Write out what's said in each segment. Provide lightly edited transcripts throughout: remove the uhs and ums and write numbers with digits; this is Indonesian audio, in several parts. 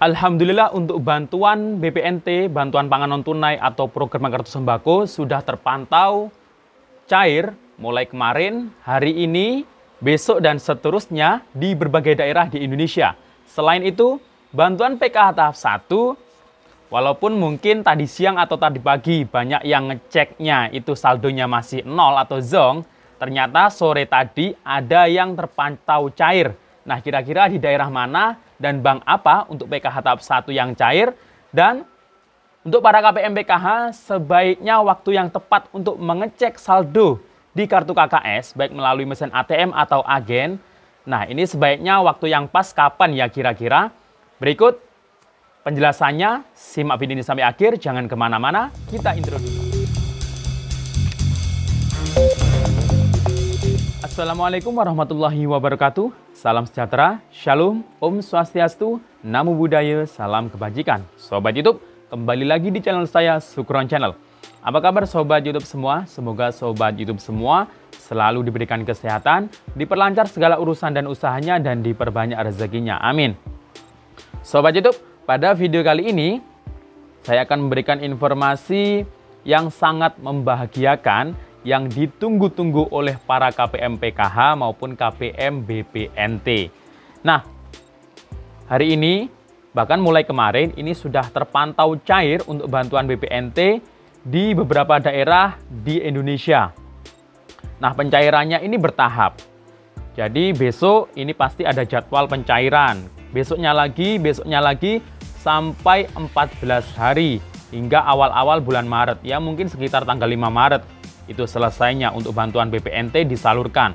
Alhamdulillah untuk bantuan BPNT, bantuan pangan non tunai atau program kartu sembako sudah terpantau cair mulai kemarin, hari ini, besok dan seterusnya di berbagai daerah di Indonesia. Selain itu, bantuan PKH tahap 1, walaupun mungkin tadi siang atau tadi pagi banyak yang ngeceknya itu saldonya masih 0 atau zong, ternyata sore tadi ada yang terpantau cair. Nah, kira-kira di daerah mana dan bank apa untuk PKH tahap 1 yang cair? Dan untuk para KPM PKH, sebaiknya waktu yang tepat untuk mengecek saldo di kartu KKS, baik melalui mesin ATM atau agen. Nah, ini sebaiknya waktu yang pas kapan ya kira-kira? Berikut penjelasannya, simak video ini sampai akhir, jangan kemana-mana, kita intro dulu. Assalamualaikum warahmatullahi wabarakatuh. Salam sejahtera, shalom, om swastiastu, namo buddhaya, salam kebajikan. Sobat YouTube, kembali lagi di channel saya, Sukron Channel. Apa kabar Sobat YouTube semua? Semoga Sobat YouTube semua selalu diberikan kesehatan, diperlancar segala urusan dan usahanya, dan diperbanyak rezekinya. Amin. Sobat YouTube, pada video kali ini, saya akan memberikan informasi yang sangat membahagiakan yang ditunggu-tunggu oleh para KPM PKH maupun KPM BPNT. Nah, hari ini, bahkan mulai kemarin, ini sudah terpantau cair untuk bantuan BPNT di beberapa daerah di Indonesia. Nah, pencairannya ini bertahap. Jadi besok ini pasti ada jadwal pencairan. Besoknya lagi, sampai 14 hari hingga awal-awal bulan Maret. Ya mungkin sekitar tanggal 5 Maret. Itu selesainya untuk bantuan BPNT disalurkan.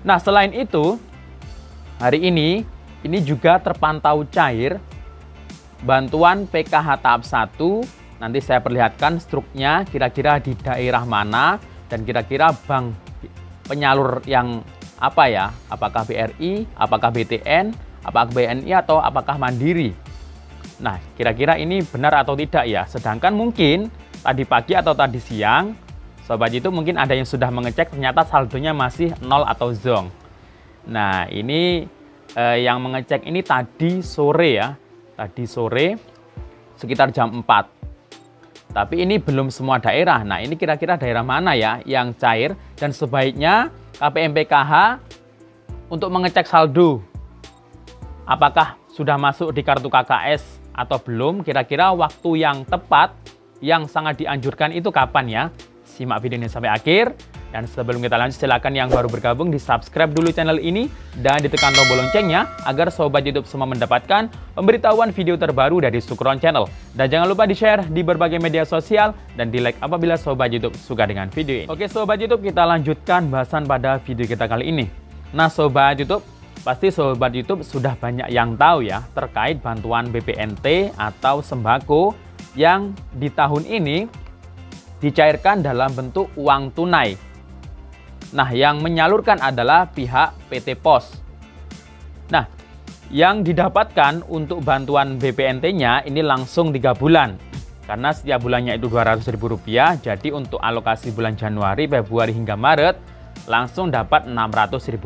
Nah, selain itu, hari ini juga terpantau cair bantuan PKH tahap 1. Nanti saya perlihatkan struknya kira-kira di daerah mana dan kira-kira bank penyalur yang apa ya? Apakah BRI, apakah BTN, apakah BNI atau apakah Mandiri. Nah, kira-kira ini benar atau tidak ya? Sedangkan mungkin tadi pagi atau tadi siang Sobat YouTube mungkin ada yang sudah mengecek ternyata saldonya masih 0 atau zong. Nah, ini yang mengecek ini tadi sore ya. Tadi sore sekitar jam 4. Tapi ini belum semua daerah. Nah, ini kira-kira daerah mana ya yang cair? Dan sebaiknya KPM PKH untuk mengecek saldo. Apakah sudah masuk di kartu KKS atau belum? Kira-kira waktu yang tepat yang sangat dianjurkan itu kapan ya? Simak video ini sampai akhir. Dan sebelum kita lanjut, silakan yang baru bergabung di subscribe dulu channel ini dan ditekan tombol loncengnya agar Sobat YouTube semua mendapatkan pemberitahuan video terbaru dari Sukron Channel. Dan jangan lupa di-share di berbagai media sosial dan di-like apabila Sobat YouTube suka dengan video ini. Oke Sobat YouTube, kita lanjutkan bahasan pada video kita kali ini. Nah Sobat YouTube, pasti Sobat YouTube sudah banyak yang tahu ya terkait bantuan BPNT atau sembako yang di tahun ini dicairkan dalam bentuk uang tunai. Nah, yang menyalurkan adalah pihak PT POS. Nah, yang didapatkan untuk bantuan BPNT-nya ini langsung 3 bulan. Karena setiap bulannya itu Rp200.000, jadi untuk alokasi bulan Januari, Februari hingga Maret langsung dapat Rp600.000.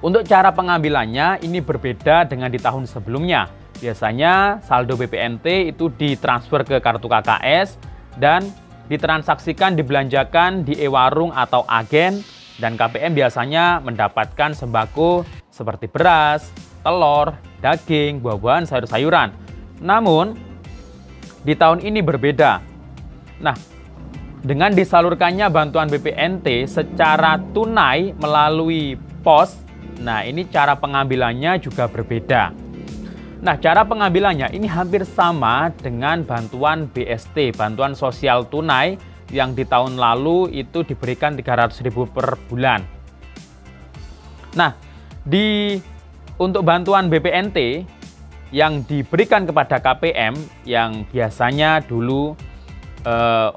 Untuk cara pengambilannya ini berbeda dengan di tahun sebelumnya. Biasanya saldo BPNT itu ditransfer ke kartu KKS dan ditransaksikan, dibelanjakan di e-warung atau agen, dan KPM biasanya mendapatkan sembako seperti beras, telur, daging, buah-buahan, sayur-sayuran. Namun, di tahun ini berbeda. Nah, dengan disalurkannya bantuan BPNT secara tunai melalui POS, nah ini cara pengambilannya juga berbeda. Nah, cara pengambilannya ini hampir sama dengan bantuan BST, bantuan sosial tunai yang di tahun lalu itu diberikan Rp300.000 per bulan. Nah, untuk bantuan BPNT yang diberikan kepada KPM yang biasanya dulu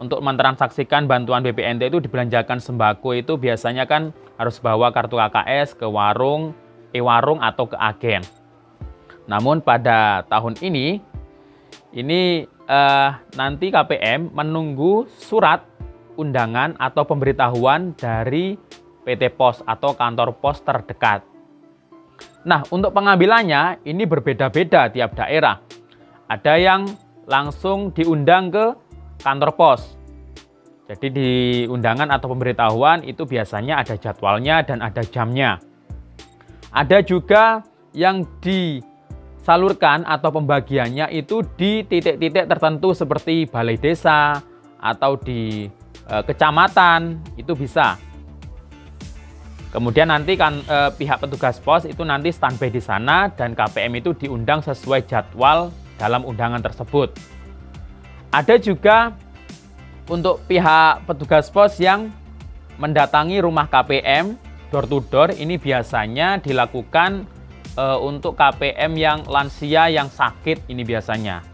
untuk mentransaksikan bantuan BPNT itu dibelanjakan sembako itu biasanya kan harus bawa kartu KKS ke warung, e-warung atau ke agen. Namun pada tahun ini nanti KPM menunggu surat undangan atau pemberitahuan dari PT POS atau kantor pos terdekat. Nah, untuk pengambilannya ini berbeda-beda tiap daerah. Ada yang langsung diundang ke kantor pos. Jadi di undangan atau pemberitahuan itu biasanya ada jadwalnya dan ada jamnya. Ada juga yang disalurkan atau pembagiannya itu di titik-titik tertentu seperti balai desa atau di kecamatan, itu bisa. Kemudian nanti kan pihak petugas pos itu nanti standby di sana dan KPM itu diundang sesuai jadwal dalam undangan tersebut. Ada juga untuk pihak petugas pos yang mendatangi rumah KPM door to door, ini biasanya dilakukan untuk KPM yang lansia yang sakit ini biasanya.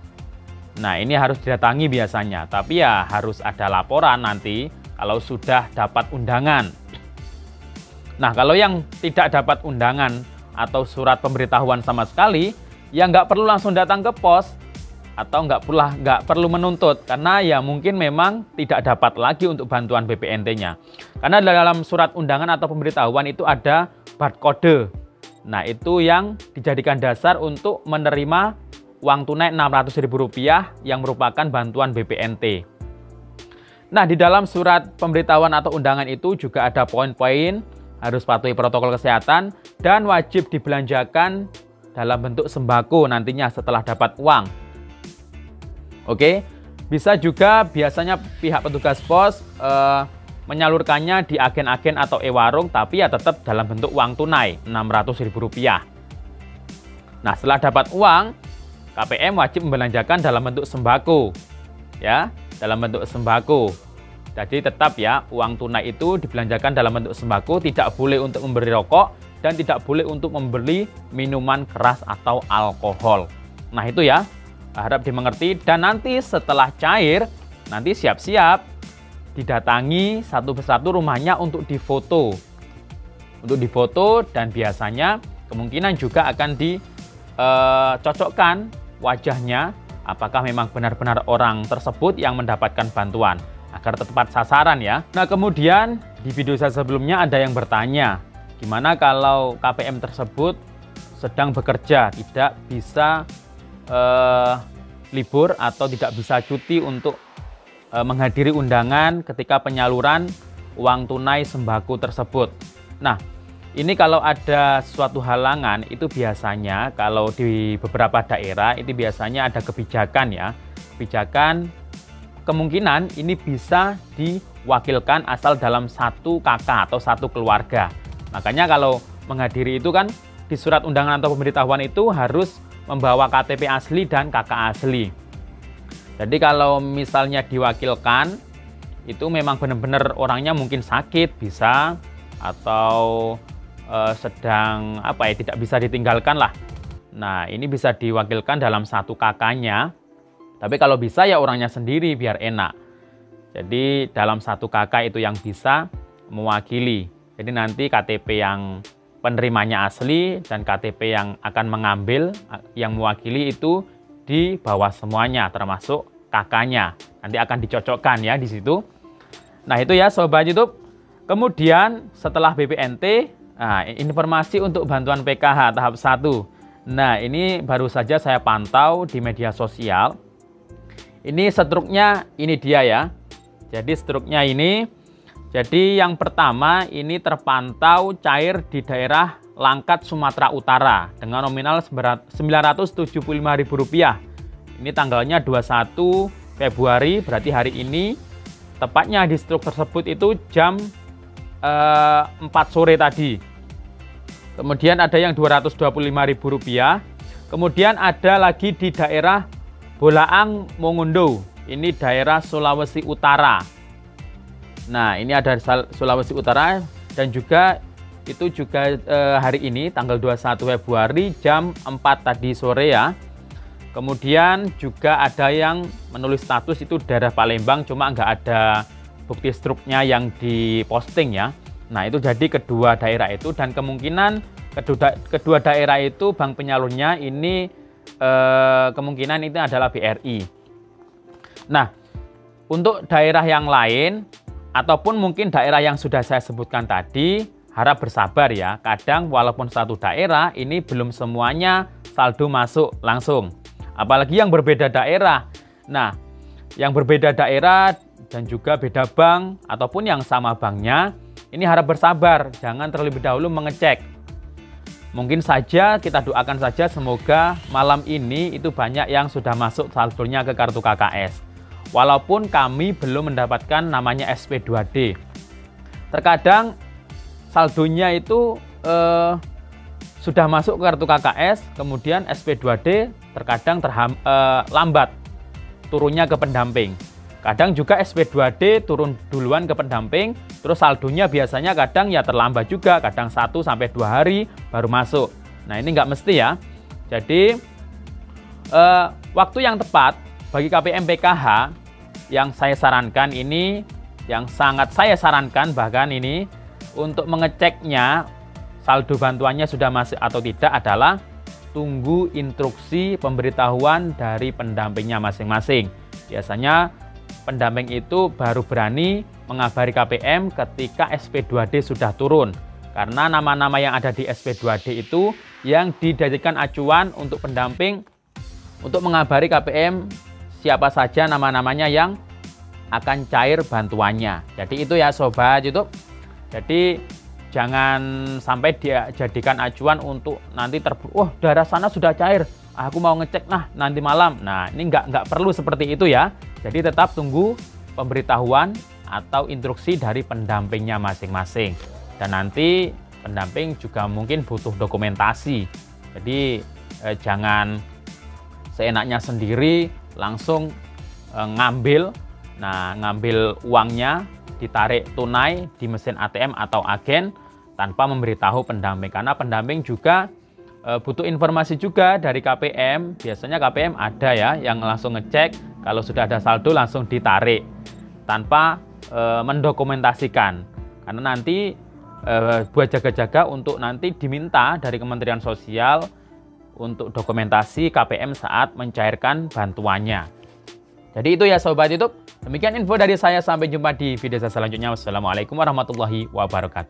Nah, ini harus didatangi biasanya, tapi ya harus ada laporan nanti kalau sudah dapat undangan. Nah, kalau yang tidak dapat undangan atau surat pemberitahuan sama sekali, ya nggak perlu langsung datang ke pos atau nggak perlu menuntut, karena ya mungkin memang tidak dapat lagi untuk bantuan BPNT-nya. Karena dalam surat undangan atau pemberitahuan itu ada barcode. Nah, itu yang dijadikan dasar untuk menerima uang tunai Rp600.000 yang merupakan bantuan BPNT. Nah, di dalam surat pemberitahuan atau undangan itu juga ada poin-poin harus patuhi protokol kesehatan dan wajib dibelanjakan dalam bentuk sembako nantinya setelah dapat uang. Oke, bisa juga biasanya pihak petugas pos menyalurkannya di agen-agen atau e-warung, tapi ya tetap dalam bentuk uang tunai Rp600.000. Nah, setelah dapat uang, KPM wajib membelanjakan dalam bentuk sembako, ya, dalam bentuk sembako. Jadi tetap ya, uang tunai itu dibelanjakan dalam bentuk sembako, tidak boleh untuk membeli rokok dan tidak boleh untuk membeli minuman keras atau alkohol. Nah, itu ya, harap dimengerti. Dan nanti setelah cair, nanti siap-siap didatangi satu persatu rumahnya untuk difoto. Untuk difoto, dan biasanya kemungkinan juga akan dicocokkan wajahnya, apakah memang benar-benar orang tersebut yang mendapatkan bantuan, agar tepat sasaran ya. Nah, kemudian di video saya sebelumnya ada yang bertanya, gimana kalau KPM tersebut sedang bekerja, tidak bisa libur atau tidak bisa cuti untuk menghadiri undangan ketika penyaluran uang tunai sembako tersebut. Nah, ini kalau ada suatu halangan, itu biasanya kalau di beberapa daerah itu biasanya ada kebijakan ya. Kebijakan kemungkinan ini bisa diwakilkan asal dalam satu kakak atau satu keluarga. Makanya kalau menghadiri itu kan di surat undangan atau pemberitahuan itu harus membawa KTP asli dan kakak asli. Jadi kalau misalnya diwakilkan, itu memang benar-benar orangnya mungkin sakit bisa, atau sedang tidak bisa ditinggalkan lah. Nah, ini bisa diwakilkan dalam satu kakaknya. Tapi kalau bisa ya orangnya sendiri biar enak. Jadi dalam satu kakak itu yang bisa mewakili. Jadi nanti KTP yang penerimanya asli dan KTP yang akan mengambil, yang mewakili itu di bawah semuanya, termasuk kakaknya. Nanti akan dicocokkan ya di situ. Nah, itu ya Sobat YouTube. Kemudian setelah BPNT, informasi untuk bantuan PKH tahap 1. Nah, ini baru saja saya pantau di media sosial. Ini struknya, ini dia ya. Jadi struknya ini, jadi yang pertama ini terpantau cair di daerah Langkat, Sumatera Utara dengan nominal Rp975.000. Ini tanggalnya 21 Februari, berarti hari ini. Tepatnya di struk tersebut itu jam 4 sore tadi. Kemudian ada yang Rp225.000. Kemudian ada lagi di daerah Bolaang Mongondo, ini daerah Sulawesi Utara. Nah, ini ada Sulawesi Utara dan juga itu juga hari ini tanggal 21 Februari jam 4 tadi sore ya. Kemudian juga ada yang menulis status itu daerah Palembang, cuma nggak ada bukti struknya yang diposting ya. Nah, itu jadi kedua daerah itu, dan kemungkinan kedua daerah itu bank penyalurnya ini kemungkinan itu adalah BRI. Nah, untuk daerah yang lain ataupun mungkin daerah yang sudah saya sebutkan tadi, harap bersabar ya. Kadang walaupun satu daerah ini belum semuanya saldo masuk langsung. Apalagi yang berbeda daerah. Nah, yang berbeda daerah dan juga beda bank ataupun yang sama banknya, ini harap bersabar, jangan terlebih dahulu mengecek. Mungkin saja kita doakan saja semoga malam ini itu banyak yang sudah masuk saldonya ke kartu KKS. Walaupun kami belum mendapatkan namanya SP2D. Terkadang saldonya itu sudah masuk ke kartu KKS, kemudian SP2D terkadang lambat turunnya ke pendamping. Kadang juga SP2D turun duluan ke pendamping, terus saldonya biasanya kadang ya terlambat juga, kadang 1-2 hari baru masuk. Nah ini nggak mesti ya. Jadi waktu yang tepat bagi KPM PKH yang saya sarankan ini, yang sangat saya sarankan bahkan ini, untuk mengeceknya saldo bantuannya sudah masuk atau tidak adalah tunggu instruksi pemberitahuan dari pendampingnya masing-masing. Biasanya pendamping itu baru berani mengabari KPM ketika SP2D sudah turun. Karena nama-nama yang ada di SP2D itu yang dijadikan acuan untuk pendamping untuk mengabari KPM siapa saja nama-namanya yang akan cair bantuannya. Jadi itu ya Sobat YouTube. Jadi jangan sampai dia jadikan acuan untuk nanti daerah sana sudah cair, aku mau ngecek nanti malam. Nah ini nggak perlu seperti itu ya. Jadi tetap tunggu pemberitahuan atau instruksi dari pendampingnya masing-masing. Dan nanti pendamping juga mungkin butuh dokumentasi. Jadi jangan seenaknya sendiri langsung ngambil uangnya ditarik tunai di mesin ATM atau agen tanpa memberitahu pendamping, karena pendamping juga butuh informasi juga dari KPM. Biasanya KPM ada ya yang langsung ngecek kalau sudah ada saldo langsung ditarik tanpa mendokumentasikan, karena nanti buat jaga-jaga untuk nanti diminta dari Kementerian Sosial untuk dokumentasi KPM saat mencairkan bantuannya. Jadi itu ya Sobat YouTube, demikian info dari saya, sampai jumpa di video saya selanjutnya. Wassalamualaikum warahmatullahi wabarakatuh.